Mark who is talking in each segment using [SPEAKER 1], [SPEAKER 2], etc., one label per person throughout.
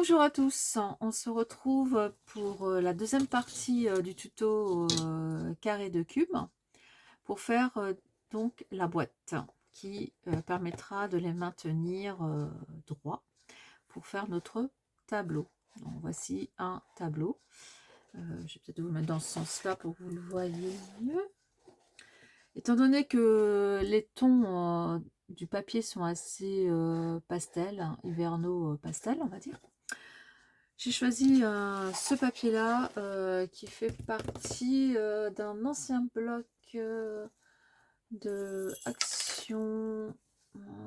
[SPEAKER 1] Bonjour à tous, on se retrouve pour la deuxième partie du tuto carré de cubes pour faire donc la boîte qui permettra de les maintenir droits pour faire notre tableau. Donc, voici un tableau. Je vais peut-être vous mettre dans ce sens-là pour que vous le voyez mieux. Étant donné que les tons du papier sont assez pastel, hein, hivernaux pastel, on va dire, j'ai choisi ce papier-là qui fait partie d'un ancien bloc de Action.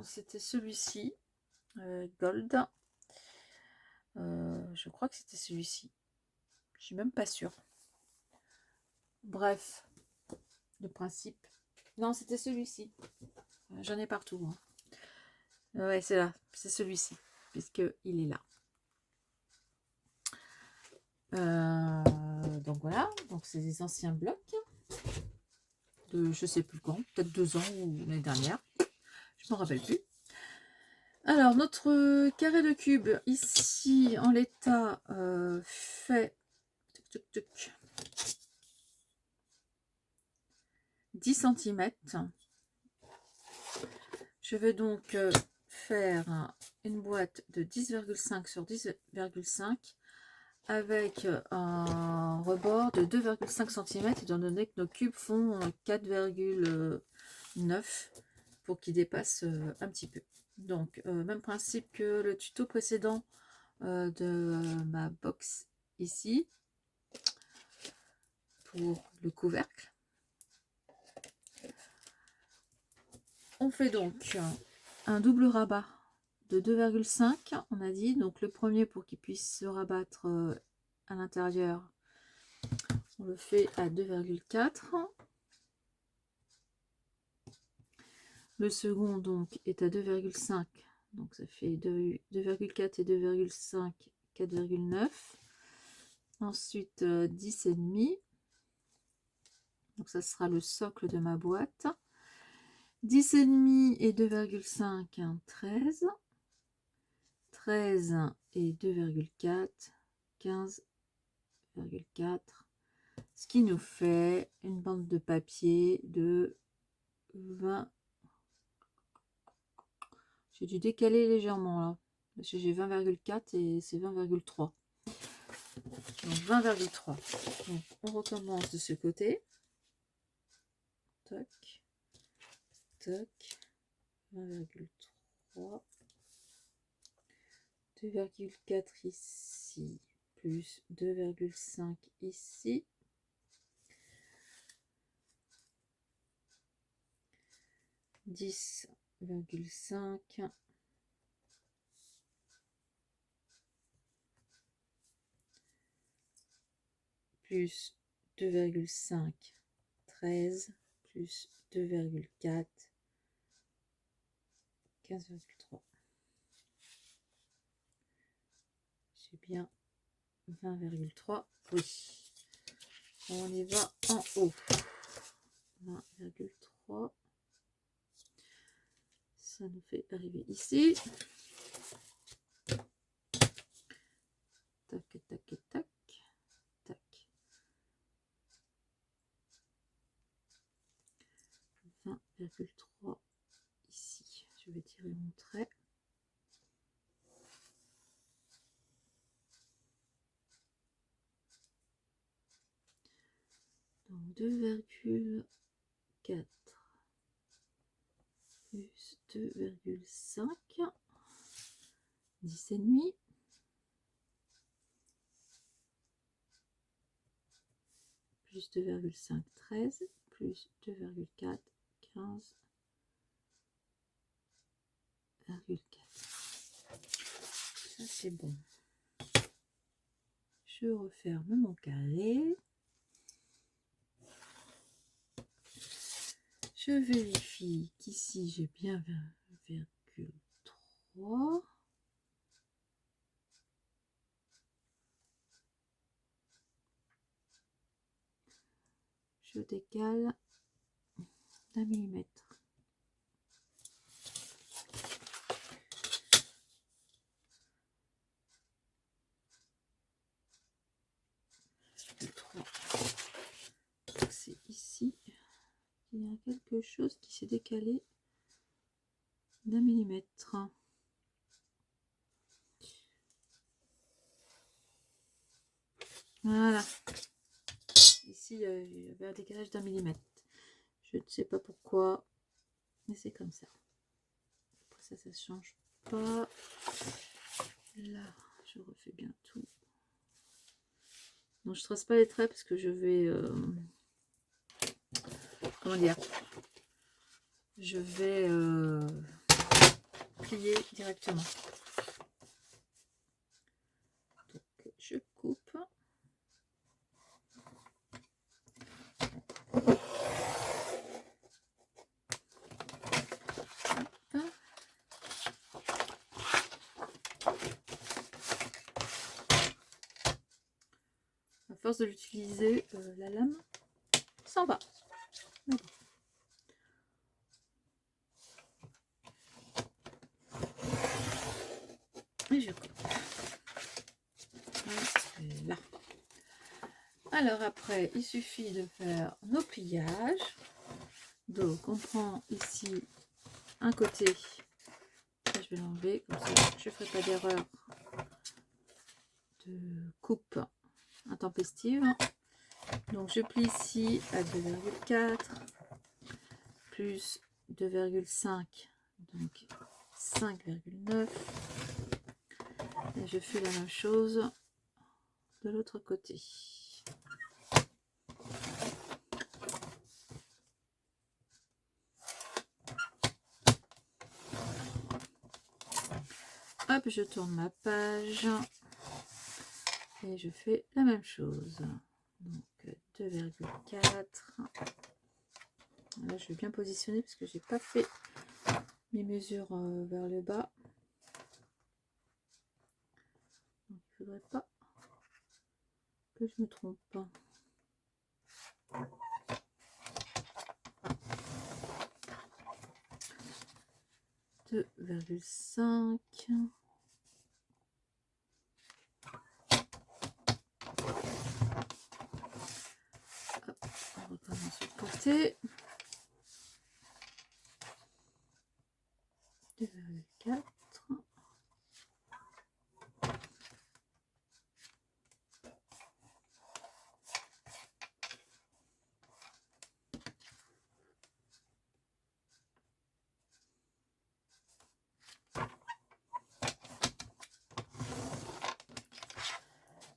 [SPEAKER 1] C'était celui-ci, Gold. Je crois que c'était celui-ci. Je suis même pas sûre. Bref, le principe. Non, c'était celui-ci. J'en ai partout. Hein. Ouais, c'est là. C'est celui-ci, puisqu'il est là. Donc voilà, donc c'est des anciens blocs de je sais plus quand, peut-être 2 ans ou l'année dernière, je m'en rappelle plus. Alors notre carré de cube ici en l'état fait 10 cm. Je vais donc faire une boîte de 10,5 sur 10,5 avec un rebord de 2,5 cm, étant donné que nos cubes font 4,9 pour qu'ils dépassent un petit peu. Donc, même principe que le tuto précédent de ma box ici, pour le couvercle. On fait donc un double rabat de 2,5, on a dit. Donc, le premier, pour qu'il puisse se rabattre à l'intérieur, on le fait à 2,4. Le second donc est à 2,5, donc ça fait 2,4 et 2,5, 4,9. Ensuite 10,5, donc ça sera le socle de ma boîte. 10,5 et 2,5, 13. 13 et 2,4, 15,4. Ce qui nous fait une bande de papier de 20. J'ai dû décaler légèrement là. Parce que j'ai 20,4 et c'est 20,3. Donc 20,3. Donc on recommence de ce côté. Toc. Toc. 20,3. 2,4 ici. Plus 2,5 ici. « 10,5 plus 2,5, 13 plus 2,4, 15,3. J'ai bien 20,3. Oui. On y va en haut. 20,3. Ça nous fait arriver ici. Tac, tac, tac, tac. 20,3 ici. Je vais tirer mon trait. Donc 2,4 plus 2,5, 10,5. Plus 2,5, 13, plus 2,4, 15,4. Ça c'est bon. Je referme mon carré. Je vérifie qu'ici j'ai bien 20,3. Je décale d'1 millimètre. quelque chose qui s'est décalé d'1 millimètre. Voilà. Ici, il y avait un décalage d'1 millimètre. Je ne sais pas pourquoi, mais c'est comme ça. Après ça, ça ne change pas. Là, je refais bien tout. Donc, je trace pas les traits parce que je vais... comment dire? Je vais plier directement. Donc, je coupe. À force de l'utiliser, la lame s'en va. Voilà. Et je coupe. Voilà. Alors après, il suffit de faire nos pliages. Donc on prend ici un côté. Ça, je vais l'enlever, comme ça je ne ferai pas d'erreur de coupe intempestive. Donc je plie ici à 2,4 plus 2,5, donc 5,9. Et je fais la même chose de l'autre côté. Hop, je tourne ma page et je fais la même chose. Donc 2,4. Là, je vais bien positionner parce que j'ai pas fait mes mesures vers le bas. Donc, il faudrait pas que je me trompe. 2,5. On recommence de côté. 2,4.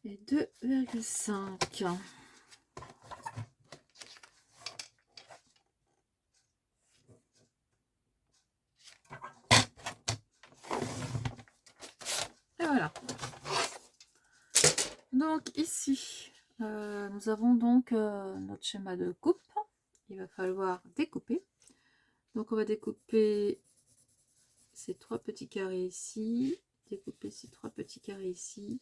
[SPEAKER 1] Et 2,5. Et voilà. Donc ici, nous avons donc notre schéma de coupe. Il va falloir découper. Donc on va découper ces 3 petits carrés ici, découper ces 3 petits carrés ici,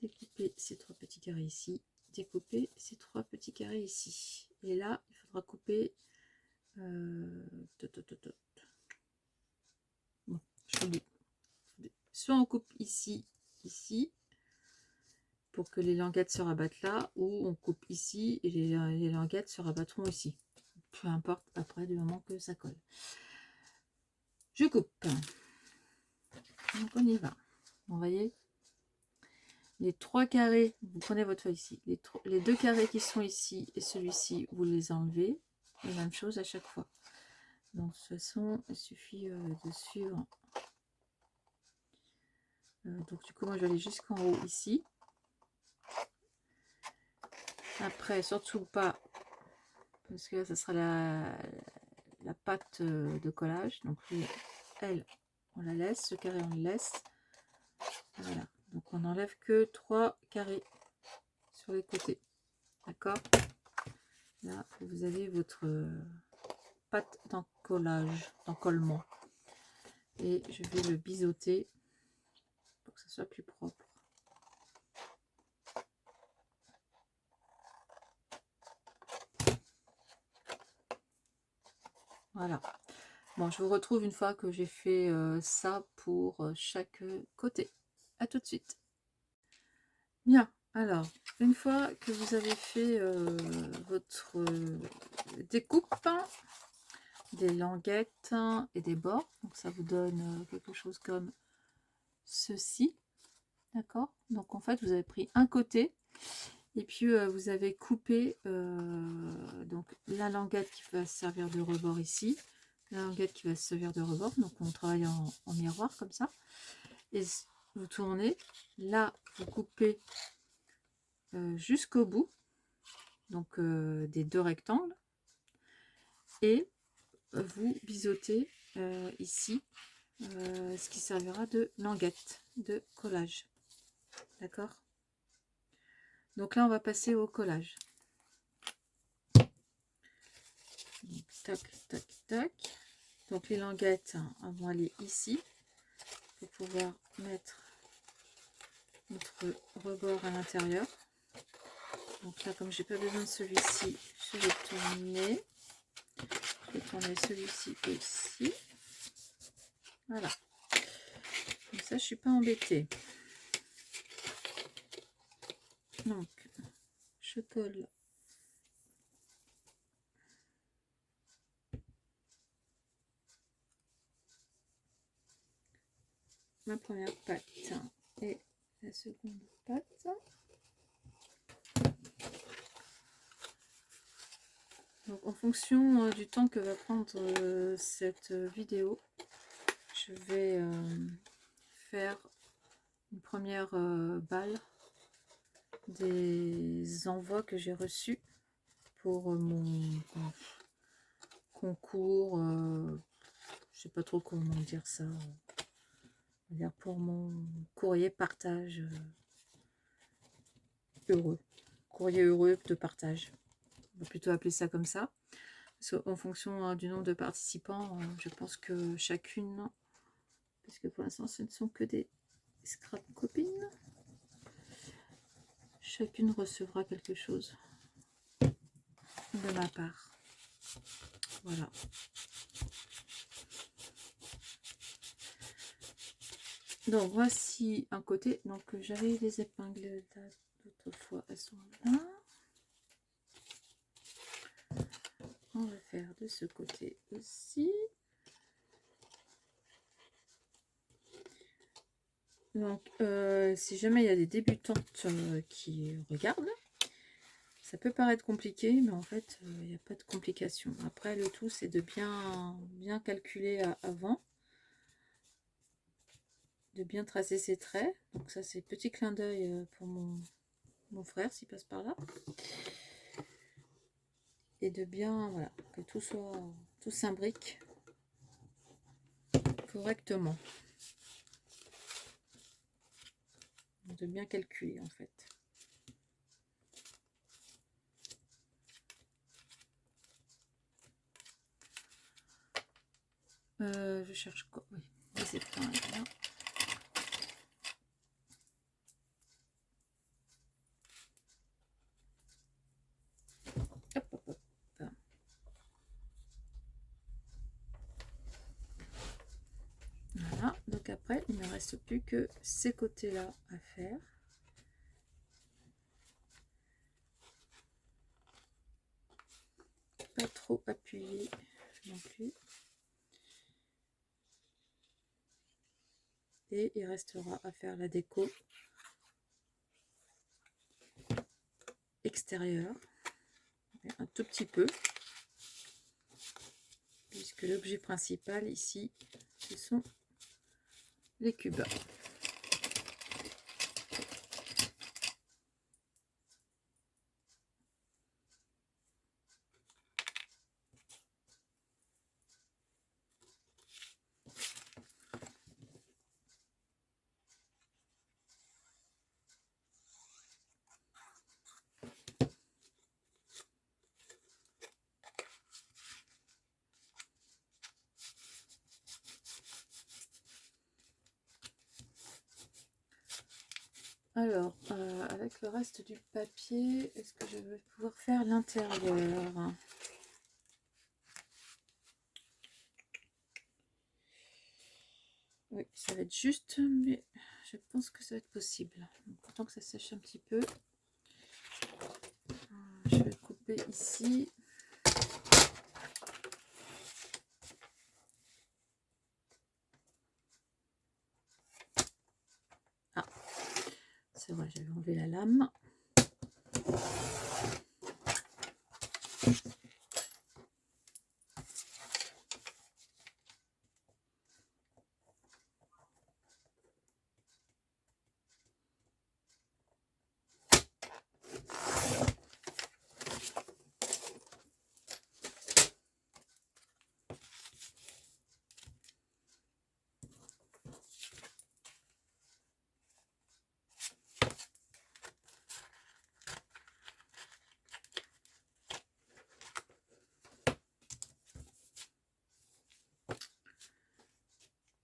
[SPEAKER 1] découper ces 3 petits carrés ici, découper ces 3 petits carrés ici. Et là, il faudra couper... Bon, je vous dis. Soit on coupe ici, ici, pour que les languettes se rabattent là, ou on coupe ici et les languettes se rabattront ici. Peu importe après du moment que ça colle. Je coupe. Donc on y va. Vous voyez les 3 carrés, vous prenez votre feuille ici, les 2 carrés qui sont ici et celui-ci, vous les enlevez. La même chose à chaque fois. Donc de toute façon, il suffit de suivre. Donc du coup, moi je vais aller jusqu'en haut ici. Après, surtout pas, parce que là, ça sera la pâte de collage. Donc elle, on la laisse, ce carré, on le laisse. Voilà. Donc on n'enlève que 3 carrés sur les côtés. D'accord? Là, vous avez votre pâte d'encollage, d'encollement. Et je vais le biseauter pour que ce soit plus propre. Voilà. Bon, je vous retrouve une fois que j'ai fait ça pour chaque côté. À tout de suite. Bien, alors, une fois que vous avez fait votre découpe, des languettes et des bords. Donc ça vous donne quelque chose comme ceci. D'accord? Donc en fait, vous avez pris un côté et puis vous avez coupé donc la languette qui va servir de rebord ici, la languette qui va servir de rebord. Donc on travaille en miroir comme ça. Et vous tournez. Là, vous coupez jusqu'au bout, donc des deux rectangles. Et vous biseautez ici ce qui servira de languette de collage. D'accord? Donc là, on va passer au collage. Donc, tac, tac, tac. Donc les languettes vont aller ici pour pouvoir mettre notre rebord à l'intérieur. Donc là, comme j'ai pas besoin de celui-ci, je vais tourner. Je vais tourner celui-ci aussi. Voilà. Comme ça, je suis pas embêtée. Donc, je colle ma première patte et la seconde patte. Donc, en fonction du temps que va prendre cette vidéo, je vais faire une première balle des envois que j'ai reçus pour mon concours, je sais pas trop comment dire ça, on va dire pour mon courrier partage heureux, courrier heureux de partage, on va plutôt appeler ça comme ça, parce qu'en fonction du nombre de participants, je pense que chacune, parce que pour l'instant ce ne sont que des scrap copines, chacune recevra quelque chose de ma part. Voilà. Donc voici un côté. Donc j'avais les épingles d'autres fois, elles sont là. On va faire de ce côté aussi. Donc si jamais il y a des débutantes qui regardent, ça peut paraître compliqué, mais en fait il n'y a pas de complication. Après le tout c'est de bien calculer avant, de bien tracer ses traits. Donc ça c'est petit clin d'œil pour mon frère s'il passe par là. Et de bien, voilà, que tout s'imbrique correctement. De bien calculer en fait. Je cherche quoi? Oui, les épingles là. Hop, hop, hop. Voilà, donc après il ne me reste plus que ces côtés là à faire. Pas trop appuyé non plus. Et il restera à faire la déco extérieure, un tout petit peu, puisque l'objet principal ici, ce sont les cubes. Alors, avec le reste du papier, est-ce que je vais pouvoir faire l'intérieur? Oui, ça va être juste, mais je pense que ça va être possible. Donc, autant que ça sèche un petit peu. Je vais couper ici. c'est vrai, j'avais enlevé la lame.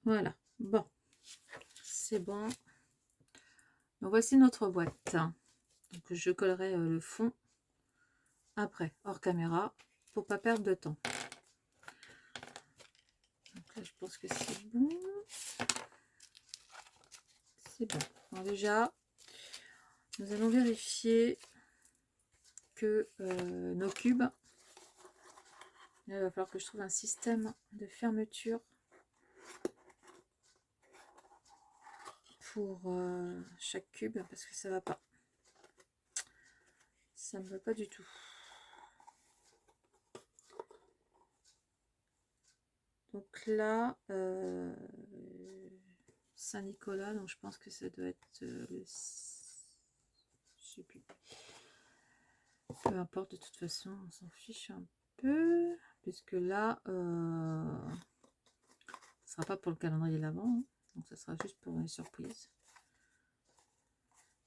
[SPEAKER 1] Voilà, bon, c'est bon. Donc voici notre boîte. Donc je collerai le fond après, hors caméra, pour pas perdre de temps. Donc là, je pense que c'est bon. C'est bon. Alors déjà, nous allons vérifier que nos cubes, il va falloir que je trouve un système de fermeture pour chaque cube, parce que ça va pas. Ça ne va pas du tout. Donc là, Saint-Nicolas, donc je pense que ça doit être le... Je sais plus. Peu importe, de toute façon, on s'en fiche un peu, puisque là, ce ne sera pas pour le calendrier de l'Avent, hein, donc ça sera juste pour les surprises.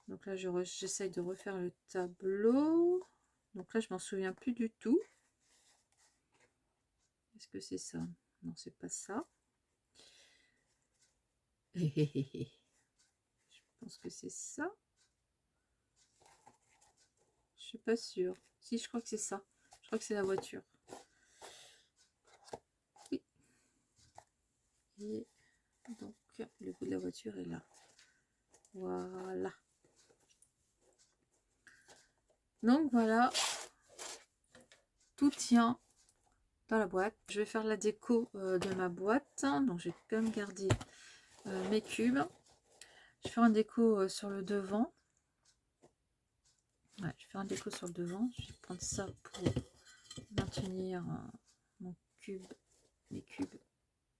[SPEAKER 1] Donc là, j'essaye de refaire le tableau. Donc là, je m'en souviens plus du tout. Est-ce que c'est ça? Non, c'est pas ça. Je pense que c'est ça. Je suis pas sûre. Si, je crois que c'est ça. Je crois que c'est la voiture. Oui. Et donc, le bout de la voiture est là. Voilà. Donc voilà. Tout tient dans la boîte. Je vais faire la déco de ma boîte. Donc, j'ai quand même gardé mes cubes. Je vais faire un déco sur le devant. Ouais, je vais faire un déco sur le devant. Je vais prendre ça pour maintenir mon cube, mes cubes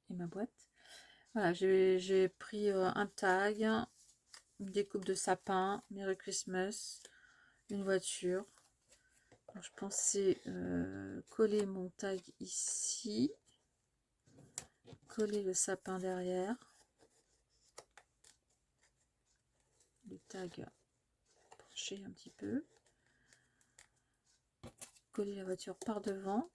[SPEAKER 1] et ma boîte. Voilà, j'ai pris un tag, une découpe de sapin, Merry Christmas, une voiture. Alors, je pensais coller mon tag ici, coller le sapin derrière, le tag penché un petit peu, coller la voiture par devant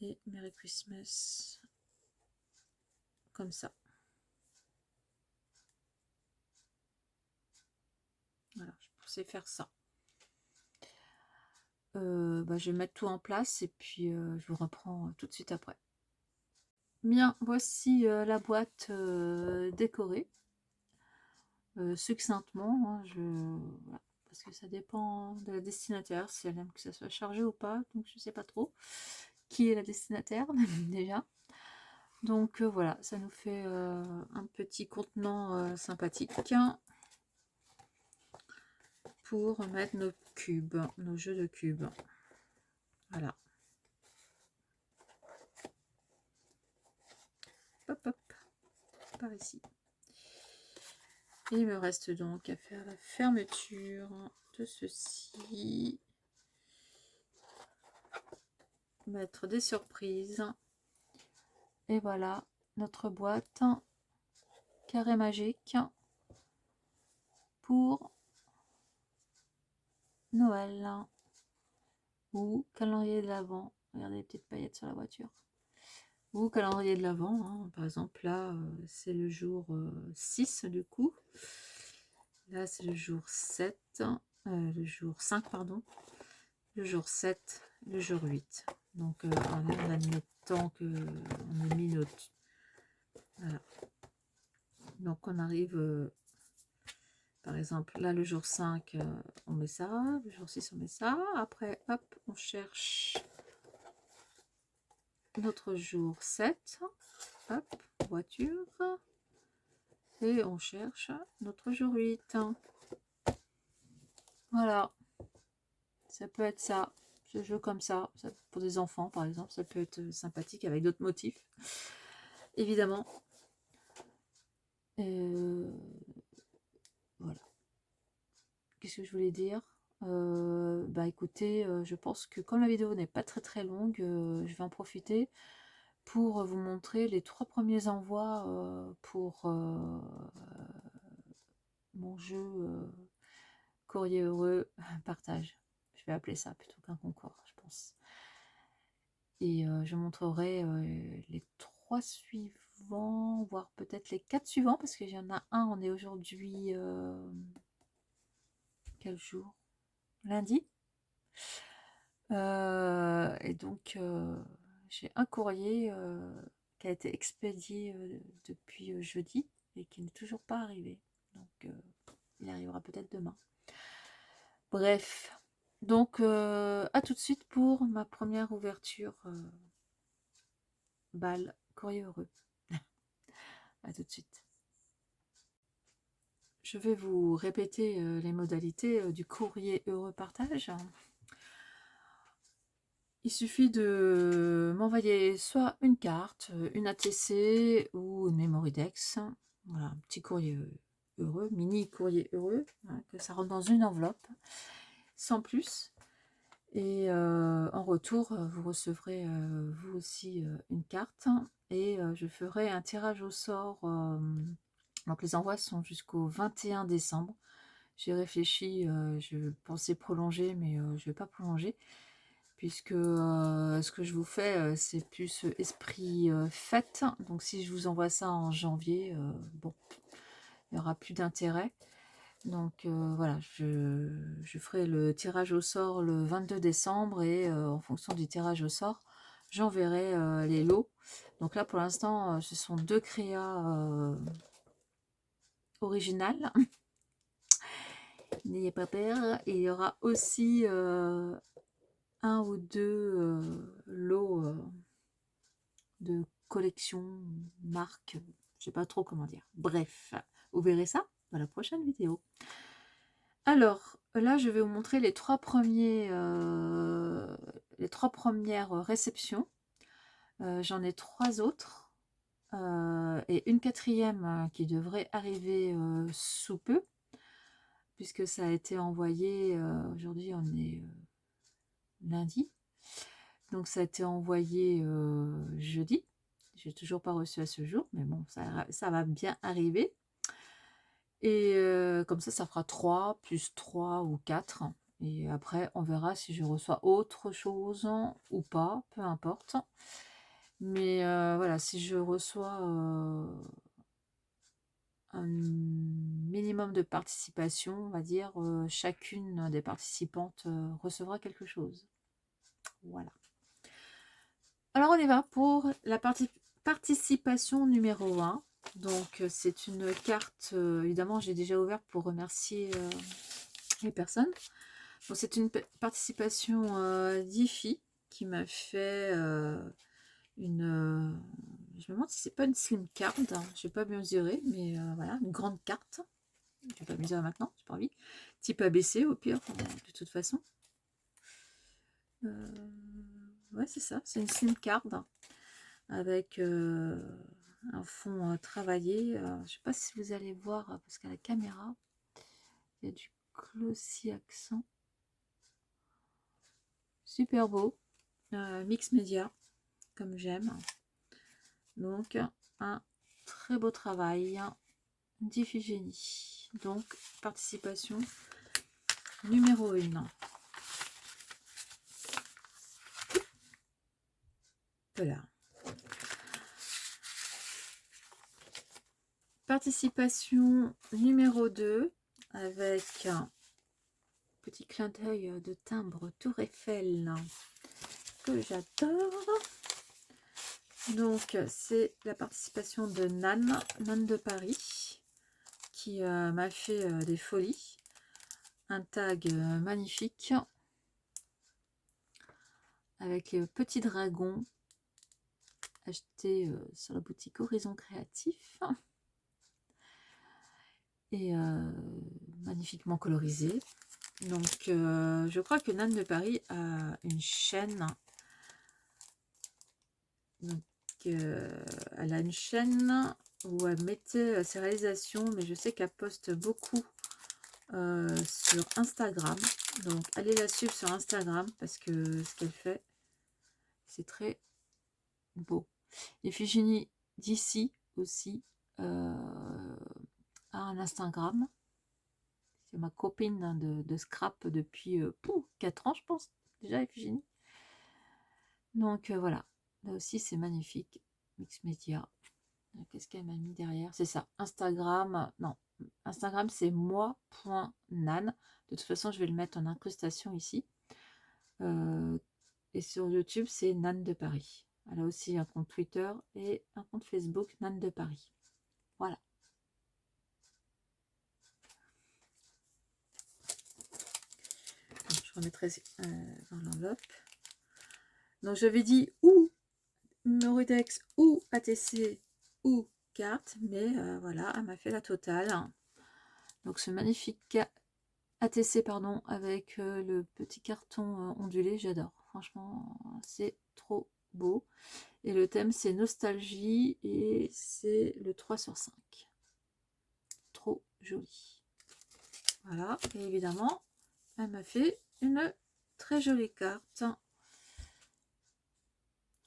[SPEAKER 1] et Merry Christmas comme ça. Voilà, je pensais faire ça. Je vais mettre tout en place et puis je vous reprends tout de suite après. Bien, voici la boîte décorée succinctement, hein, voilà, parce que ça dépend de la destinataire si elle aime que ça soit chargé ou pas, donc je sais pas trop qui est la destinataire déjà. Donc voilà, ça nous fait un petit contenant sympathique pour mettre nos cubes, nos jeux de cubes. Voilà. Hop hop, par ici. Et il me reste donc à faire la fermeture de ceci. Mettre des surprises. Et voilà notre boîte carré magique pour Noël ou calendrier de l'Avent. Regardez les petites paillettes sur la voiture. Ou calendrier de l'Avent, hein. Par exemple là c'est le jour 6 du coup. Là c'est le jour 7, le jour 5 pardon, le jour 7, le jour 8. Donc voilà, on a notre temps que on a mis notre... Voilà. Donc on arrive... Par exemple, là, le jour 5, on met ça. Le jour 6, on met ça. Après, hop, on cherche notre jour 7. Hop, voiture. Et on cherche notre jour 8. Voilà, ça peut être ça, ce jeu comme ça, pour des enfants par exemple, ça peut être sympathique avec d'autres motifs, évidemment. Voilà. Qu'est-ce que je voulais dire? Bah écoutez, je pense que comme la vidéo n'est pas très longue, je vais en profiter pour vous montrer les 3 premiers envois pour mon jeu courrier heureux partage. Je vais appeler ça plutôt qu'un concours, je pense. Et je montrerai les 3 suivants, voire peut-être les 4 suivants, parce qu'il y en a un, on est aujourd'hui quel jour? Lundi. Et donc j'ai un courrier qui a été expédié depuis jeudi et qui n'est toujours pas arrivé. Donc il arrivera peut-être demain. Bref, donc à tout de suite pour ma première ouverture balle courrier heureux. À tout de suite. Je vais vous répéter les modalités du courrier heureux partage. Il suffit de m'envoyer soit une carte, une ATC ou une Mémoridex. Voilà, un petit courrier heureux, mini courrier heureux, hein, que ça rentre dans une enveloppe, sans plus. Et en retour, vous recevrez vous aussi une carte. Et je ferai un tirage au sort. Donc les envois sont jusqu'au 21 décembre. J'ai réfléchi, je pensais prolonger, mais je ne vais pas prolonger. Puisque ce que je vous fais, c'est plus esprit fête. Donc si je vous envoie ça en janvier, bon, il n'y aura plus d'intérêt. Donc voilà, je ferai le tirage au sort le 22 décembre et en fonction du tirage au sort, j'enverrai les lots. Donc là, pour l'instant, ce sont 2 créas originales. N'ayez pas peur. Et il y aura aussi 1 ou 2 lots de collection, marque, je sais pas trop comment dire. Bref, vous verrez ça dans la prochaine vidéo. Alors, là, je vais vous montrer les 3 premières réceptions. J'en ai 3 autres. Et une 4e qui devrait arriver sous peu. Puisque ça a été envoyé, aujourd'hui on est lundi. Donc ça a été envoyé jeudi. J'ai toujours pas reçu à ce jour, mais bon, ça va bien arriver. Et comme ça fera 3 plus 3 ou 4. Et après, on verra si je reçois autre chose ou pas, peu importe. Mais voilà, si je reçois un minimum de participation, on va dire, chacune des participantes recevra quelque chose. Voilà. Alors on y va pour la participation numéro 1. Donc c'est une carte, évidemment j'ai déjà ouvert pour remercier les personnes. Donc c'est une participation d'Ifi qui m'a fait une... je me demande si c'est pas une slim card, hein. Je n'ai pas mesuré, mais voilà, une grande carte. Je ne vais pas mesurer maintenant, j'ai pas envie. Type ABC au pire, de toute façon. Ouais c'est ça, c'est une slim card avec un fond travaillé. Je ne sais pas si vous allez voir, parce qu'à la caméra, il y a du glossy accent. Super beau. Mix média, comme j'aime. Donc, un très beau travail d'Iphigénie. Donc, participation numéro 1. Voilà. Participation numéro 2 avec un petit clin d'œil de timbre Tour Eiffel que j'adore. Donc c'est la participation de Nan de Paris qui m'a fait des folies. Un tag magnifique avec petit dragon acheté sur la boutique Horizon Créatif. et magnifiquement colorisé. Donc je crois que Nan de Paris a une chaîne. Donc elle a une chaîne où elle mettait ses réalisations, mais je sais qu'elle poste beaucoup sur Instagram. Donc allez la suivre sur Instagram parce que ce qu'elle fait, c'est très beau. Iphigénie d'ici aussi a un Instagram. C'est ma copine de scrap depuis 4 ans, je pense, déjà, Iphigénie. Donc voilà, là aussi c'est magnifique. Mix Media. Qu'est-ce qu'elle m'a mis derrière? C'est ça, Instagram. Non, Instagram c'est moi.nan. De toute façon, je vais le mettre en incrustation ici. Et sur YouTube, c'est Nan de Paris. Elle a aussi un compte Twitter et un compte Facebook, Nan de Paris. Voilà. Donc, je remettrai dans l'enveloppe. Donc, j'avais dit ou Meuredex ou ATC ou carte, mais voilà, elle m'a fait la totale. Donc, ce magnifique ATC, pardon, avec le petit carton ondulé, j'adore. Franchement, c'est trop beau. Et le thème, c'est nostalgie et c'est le 3/5. Trop joli. Voilà, et évidemment, elle m'a fait une très jolie carte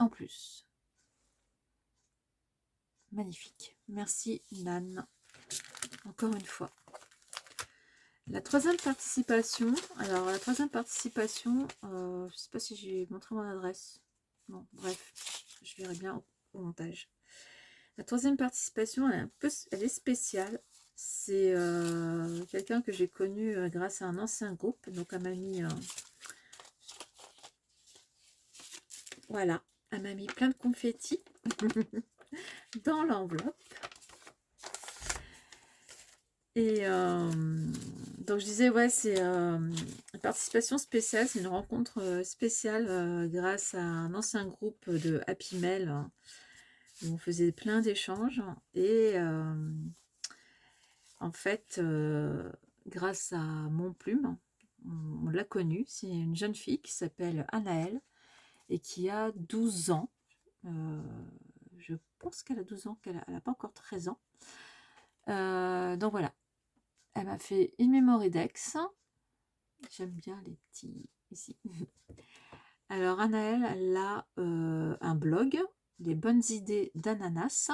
[SPEAKER 1] en plus. Magnifique. Merci Nan. Encore une fois. La troisième participation. Alors, la troisième participation, je ne sais pas si j'ai montré mon adresse. Non, bref, je verrai bien au montage. La troisième participation, elle est spéciale. C'est quelqu'un que j'ai connu grâce à un ancien groupe. Donc, elle m'a mis... voilà, elle m'a mis plein de confettis dans l'enveloppe. Et donc, je disais, ouais, c'est une participation spéciale. C'est une rencontre spéciale grâce à un ancien groupe de Happy Mail où on faisait plein d'échanges. Et... en fait, grâce à Mon Plume, on l'a connue. C'est une jeune fille qui s'appelle Anaëlle et qui a 12 ans. Je pense qu'elle a 12 ans, qu'elle n'a pas encore 13 ans. Donc voilà, elle m'a fait In Memory Dex. J'aime bien les petits ici. Alors Anaëlle, elle a un blog, Les bonnes idées d'ananas.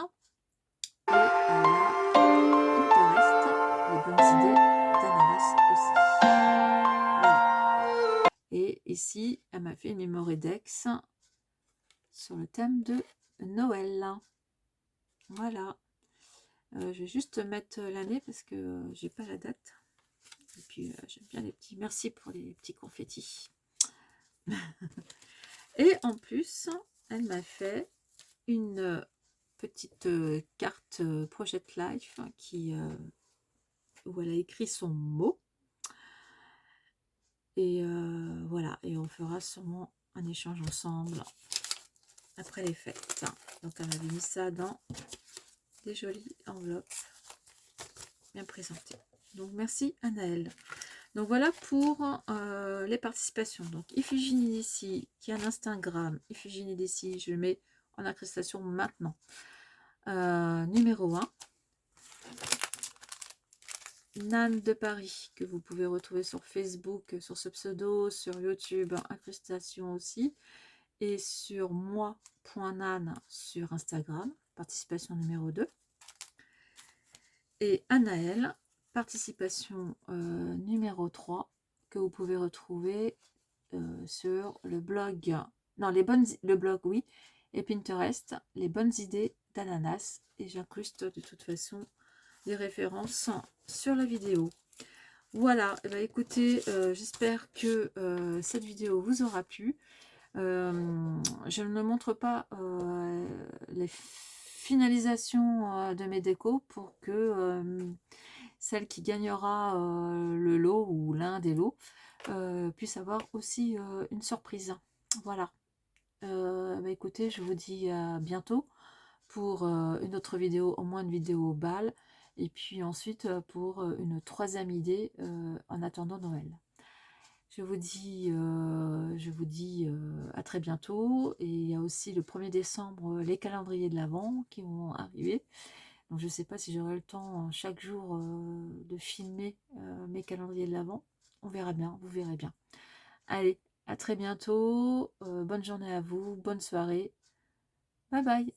[SPEAKER 1] Et elle a Pinterest, Les bonnes idées d'ananas aussi. Voilà. Et ici, elle m'a fait une Memoredex sur le thème de Noël. Voilà. Je vais juste mettre l'année parce que j'ai pas la date. Et puis j'aime bien les petits. Merci pour les petits confettis. Et en plus, elle m'a fait une petite carte Project Life où elle a écrit son mot. Et voilà, et on fera sûrement un échange ensemble après les fêtes. Donc elle m'avait mis ça dans des jolies enveloppes bien présentées. Donc merci Anaëlle. Donc voilà pour les participations. Donc Iphigénie d'ici, qui a un Instagram, Iphigénie d'ici, je le mets en incrustation maintenant. Numéro 1. Nan de Paris, que vous pouvez retrouver sur Facebook, sur ce pseudo, sur YouTube, incrustation aussi, et sur moi.nan sur Instagram, participation numéro 2. Et Anaëlle, participation numéro 3, que vous pouvez retrouver sur le blog, non, le blog, oui, et Pinterest, les bonnes idées d'ananas, et j'incruste de toute façon les références sur la vidéo. Voilà, et bah écoutez, j'espère que cette vidéo vous aura plu. Je ne montre pas les finalisations de mes décos pour que celle qui gagnera le lot ou l'un des lots puisse avoir aussi une surprise. Voilà. Bah écoutez, je vous dis à bientôt pour une autre vidéo, au moins une vidéo balle. Et puis ensuite, pour une troisième idée, en attendant Noël. Je vous dis à très bientôt. Et il y a aussi le 1er décembre, les calendriers de l'Avent qui vont arriver. Donc je ne sais pas si j'aurai le temps chaque jour de filmer mes calendriers de l'Avent. On verra bien, vous verrez bien. Allez, à très bientôt. Bonne journée à vous, bonne soirée. Bye bye.